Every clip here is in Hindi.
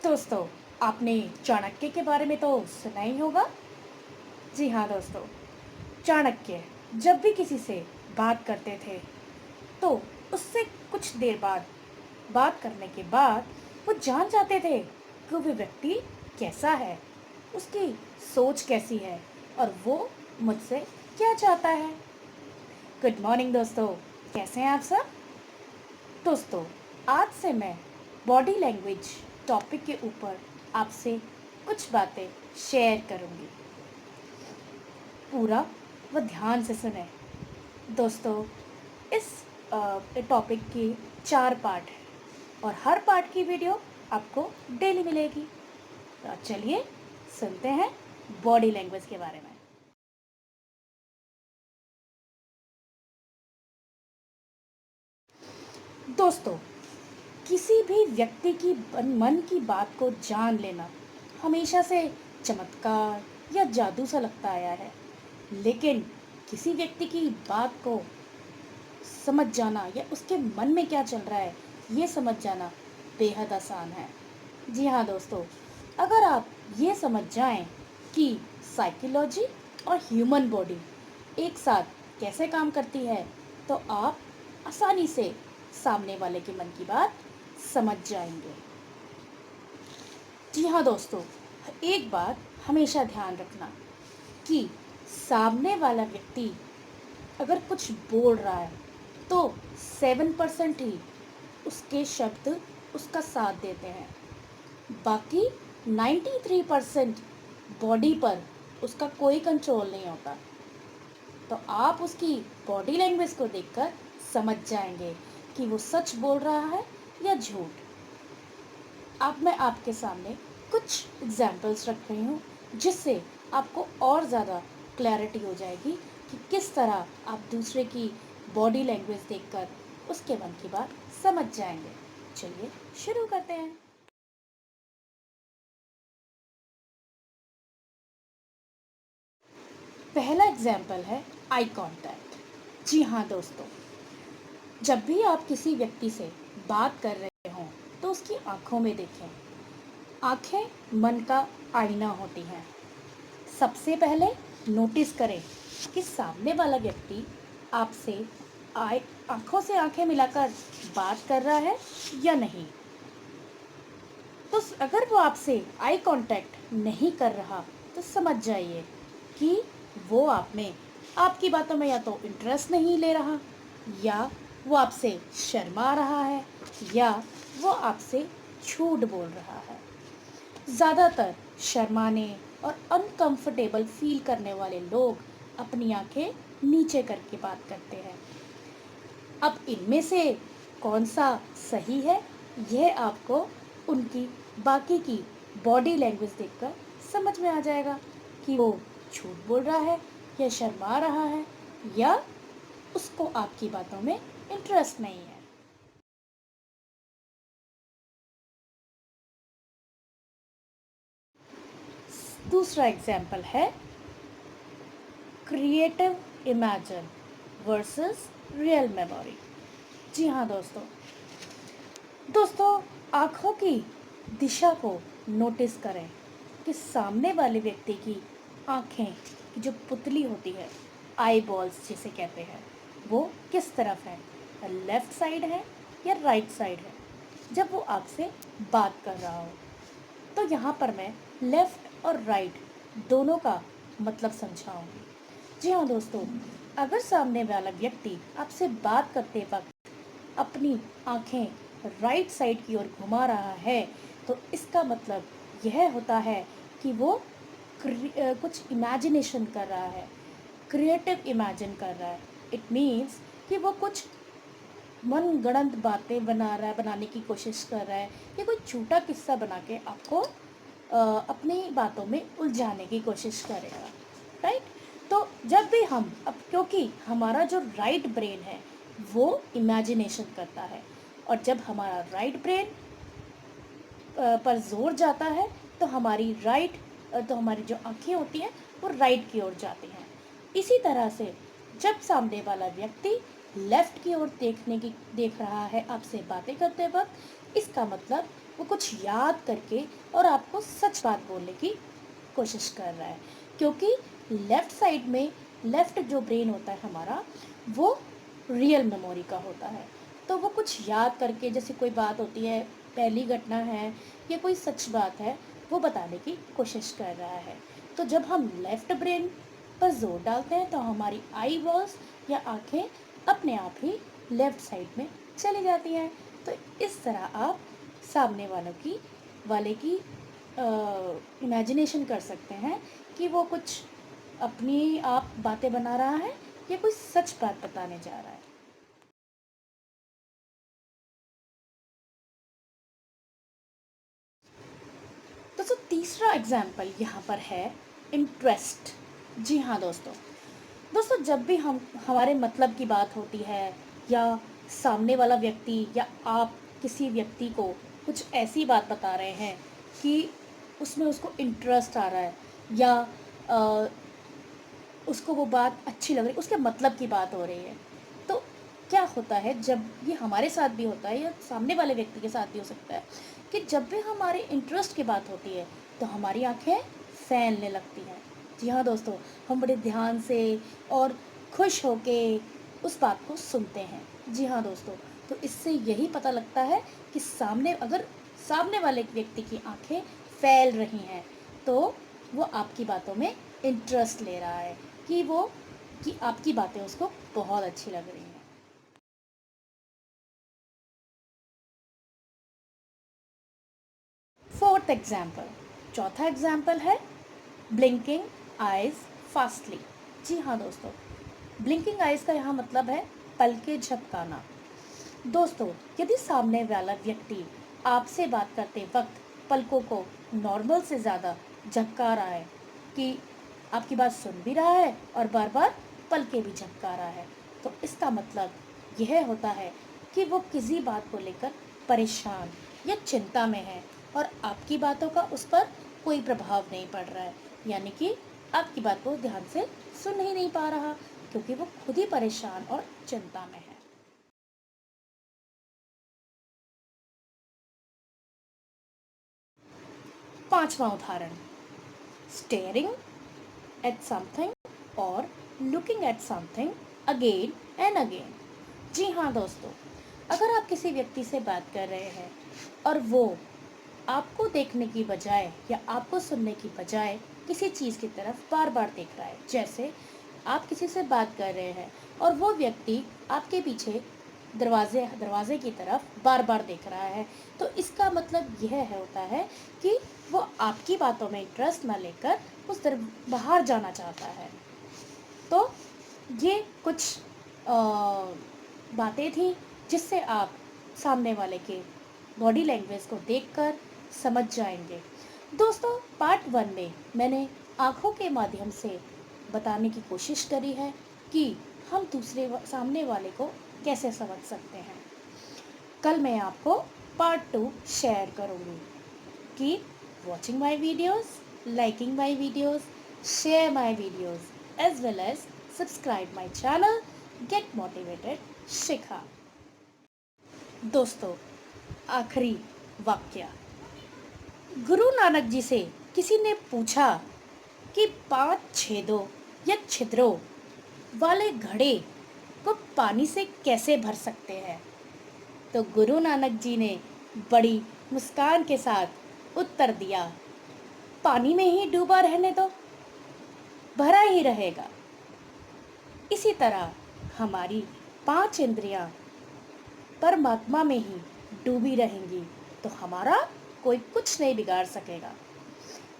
दोस्तों, आपने चाणक्य के बारे में तो सुना ही होगा। जी हाँ दोस्तों, चाणक्य जब भी किसी से बात करते थे तो उससे कुछ देर बाद बात करने के बाद वो जान जाते थे कि वो व्यक्ति कैसा है, उसकी सोच कैसी है और वो मुझसे क्या चाहता है। गुड मॉर्निंग दोस्तों, कैसे हैं आप सब। दोस्तों, आज से मैं बॉडी लैंग्वेज टॉपिक के ऊपर आपसे कुछ बातें शेयर करूंगी। पूरा व ध्यान से सुने दोस्तों। इस टॉपिक की 4 पार्ट है और हर पार्ट की वीडियो आपको डेली मिलेगी। तो चलिए सुनते हैं बॉडी लैंग्वेज के बारे में। दोस्तों, किसी भी व्यक्ति की मन की बात को जान लेना हमेशा से चमत्कार या जादू सा लगता आया है, लेकिन किसी व्यक्ति की बात को समझ जाना या उसके मन में क्या चल रहा है ये समझ जाना बेहद आसान है। जी हाँ दोस्तों, अगर आप ये समझ जाएं कि साइकोलॉजी और ह्यूमन बॉडी एक साथ कैसे काम करती है तो आप आसानी से सामने वाले के मन की बात समझ जाएंगे। जी हाँ दोस्तों, एक बात हमेशा ध्यान रखना कि सामने वाला व्यक्ति अगर कुछ बोल रहा है तो 7% ही उसके शब्द उसका साथ देते हैं, बाकी 93% बॉडी पर उसका कोई कंट्रोल नहीं होता। तो आप उसकी बॉडी लैंग्वेज को देखकर समझ जाएंगे कि वो सच बोल रहा है या झूठ। अब मैं आपके सामने कुछ एग्जाम्पल्स रख रही हूँ जिससे आपको और ज़्यादा क्लैरिटी हो जाएगी कि किस तरह आप दूसरे की बॉडी लैंग्वेज देखकर उसके मन की बात समझ जाएंगे। चलिए शुरू करते हैं। पहला एग्जाम्पल है आई कांटेक्ट। जी हाँ दोस्तों, जब भी आप किसी व्यक्ति से बात कर रहे हों तो उसकी आंखों में देखें। आंखें मन का आईना होती हैं। सबसे पहले नोटिस करें कि सामने वाला व्यक्ति आपसे आंखों से आंखें मिलाकर बात कर रहा है या नहीं। तो अगर वो आपसे आई कांटेक्ट नहीं कर रहा तो समझ जाइए कि वो आप में आपकी बातों में या तो इंटरेस्ट नहीं ले रहा, या वो आपसे शर्मा रहा है, या वो आपसे झूठ बोल रहा है। ज़्यादातर शर्माने और अनकंफर्टेबल फील करने वाले लोग अपनी आंखें नीचे करके बात करते हैं। अब इनमें से कौन सा सही है यह आपको उनकी बाकी की बॉडी लैंग्वेज देखकर समझ में आ जाएगा कि वो झूठ बोल रहा है या शर्मा रहा है या उसको आपकी बातों में इंटरेस्ट नहीं है। दूसरा एग्जाम्पल है creative imagine versus real memory. जी हाँ दोस्तों, आँखों की दिशा को नोटिस करें कि सामने वाले व्यक्ति की आँखें की जो पुतली होती है, आई बॉल्स जिसे कहते हैं, वो किस तरफ है, लेफ़्ट साइड है या राइट साइड है जब वो आपसे बात कर रहा हो। तो यहाँ पर मैं लेफ़्ट और राइट दोनों का मतलब समझाऊंगी। जी हाँ दोस्तों, अगर सामने वाला व्यक्ति आपसे बात करते वक्त अपनी आँखें राइट साइड की ओर घुमा रहा है तो इसका मतलब यह होता है कि वो कुछ इमेजिनेशन कर रहा है, क्रिएटिव इमेजिन कर रहा है। इट मीन्स कि वो कुछ मनगढ़ंत बातें बना रहा है, बनाने की कोशिश कर रहा है, या कोई झूठा किस्सा बना के आपको अपनी बातों में उलझाने की कोशिश करेगा। राइट। तो जब भी हम अब क्योंकि हमारा जो राइट ब्रेन है वो इमेजिनेशन करता है, और जब हमारा राइट ब्रेन पर जोर जाता है तो हमारी जो आँखें होती हैं वो राइट की ओर जाती हैं। इसी तरह से जब सामने वाला व्यक्ति लेफ़्ट की ओर देख रहा है आपसे बातें करते वक्त, इसका मतलब वो कुछ याद करके और आपको सच बात बोलने की कोशिश कर रहा है, क्योंकि लेफ़्ट साइड में लेफ़्ट जो ब्रेन होता है हमारा, वो रियल मेमोरी का होता है। तो वो कुछ याद करके, जैसे कोई बात होती है, पहली घटना है या कोई सच बात है, वो बताने की कोशिश कर रहा है। तो जब हम लेफ़्ट ब्रेन पर ज़ोर डालते हैं तो हमारी आई बॉल्स या आँखें अपने आप ही लेफ़्ट साइड में चली जाती हैं। तो इस तरह आप सामने वाले की इमेजिनेशन कर सकते हैं कि वो कुछ अपनी आप बातें बना रहा है या कोई सच बात बताने जा रहा है। दोस्तों तीसरा एग्जाम्पल यहाँ पर है इंटरेस्ट। जी हाँ दोस्तों, जब भी हम हमारे मतलब की बात होती है या सामने वाला व्यक्ति या आप किसी व्यक्ति को कुछ ऐसी बात बता रहे हैं कि उसमें उसको इंटरेस्ट आ रहा है या अ, उसको वो बात अच्छी लग रही है, उसके मतलब की बात हो रही है, तो क्या होता है, जब ये हमारे साथ भी होता है या सामने वाले व्यक्ति के साथ भी हो सकता है कि जब भी हमारे इंटरेस्ट की बात होती है तो हमारी आंखें फैलने लगती हैं। जी हाँ दोस्तों, हम बड़े ध्यान से और खुश होके उस बात को सुनते हैं। जी हाँ दोस्तों, तो इससे यही पता लगता है कि सामने वाले व्यक्ति की आंखें फैल रही हैं, तो वो आपकी बातों में इंटरेस्ट ले रहा है कि आपकी बातें उसको बहुत अच्छी लग रही हैं। फोर्थ एग्जाम्पल, चौथा एग्जाम्पल है ब्लिंकिंग आइज फास्टली। जी हाँ दोस्तों, ब्लिंकिंग आइज का यहाँ मतलब है पलकें झपकाना। दोस्तों, यदि सामने वाला व्यक्ति आपसे बात करते वक्त पलकों को नॉर्मल से ज़्यादा झपका रहा है, कि आपकी बात सुन भी रहा है और बार बार पलकें भी झपका रहा है, तो इसका मतलब यह होता है कि वो किसी बात को लेकर परेशान या चिंता में है और आपकी बातों का उस पर कोई प्रभाव नहीं पड़ रहा है, यानी कि आपकी बात को ध्यान से सुन ही नहीं पा रहा, क्योंकि वो खुद ही परेशान और चिंता में है। पांचवा उदाहरण, स्टेयरिंग एट समथिंग और looking at something again and again. जी हाँ दोस्तों, अगर आप किसी व्यक्ति से बात कर रहे हैं और वो आपको देखने की बजाय या आपको सुनने की बजाय किसी चीज़ की तरफ बार बार देख रहा है, जैसे आप किसी से बात कर रहे हैं और वो व्यक्ति आपके पीछे दरवाजे की तरफ बार बार देख रहा है, तो इसका मतलब यह होता है कि वो आपकी बातों में इंटरेस्ट ना लेकर बाहर जाना चाहता है। तो ये कुछ बातें थी जिससे आप सामने वाले के बॉडी लैंग्वेज को देखकर समझ जाएंगे। दोस्तों, पार्ट 1 में मैंने आँखों के माध्यम से बताने की कोशिश करी है कि हम सामने वाले को कैसे समझ सकते हैं। कल मैं आपको पार्ट 2 शेयर करूँगी। Keep watching my videos, liking my videos, share my videos, as well as subscribe my channel, get motivated, शिखा। दोस्तों, आखिरी वाक्य, गुरु नानक जी से किसी ने पूछा कि 5 छेदों या छिद्रों वाले घड़े को पानी से कैसे भर सकते हैं, तो गुरु नानक जी ने बड़ी मुस्कान के साथ उत्तर दिया, पानी में ही डूबा रहने दो, भरा ही रहेगा। इसी तरह हमारी 5 इंद्रियां परमात्मा में ही डूबी रहेंगी, तो हमारा कोई कुछ नहीं बिगाड़ सकेगा।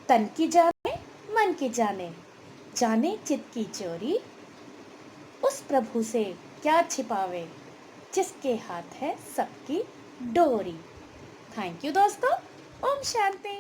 तन की जाने मन की जाने, जाने चित की चोरी, उस प्रभु से क्या छिपावे, जिसके हाथ है सबकी डोरी। थैंक यू दोस्तों। ओम शांति।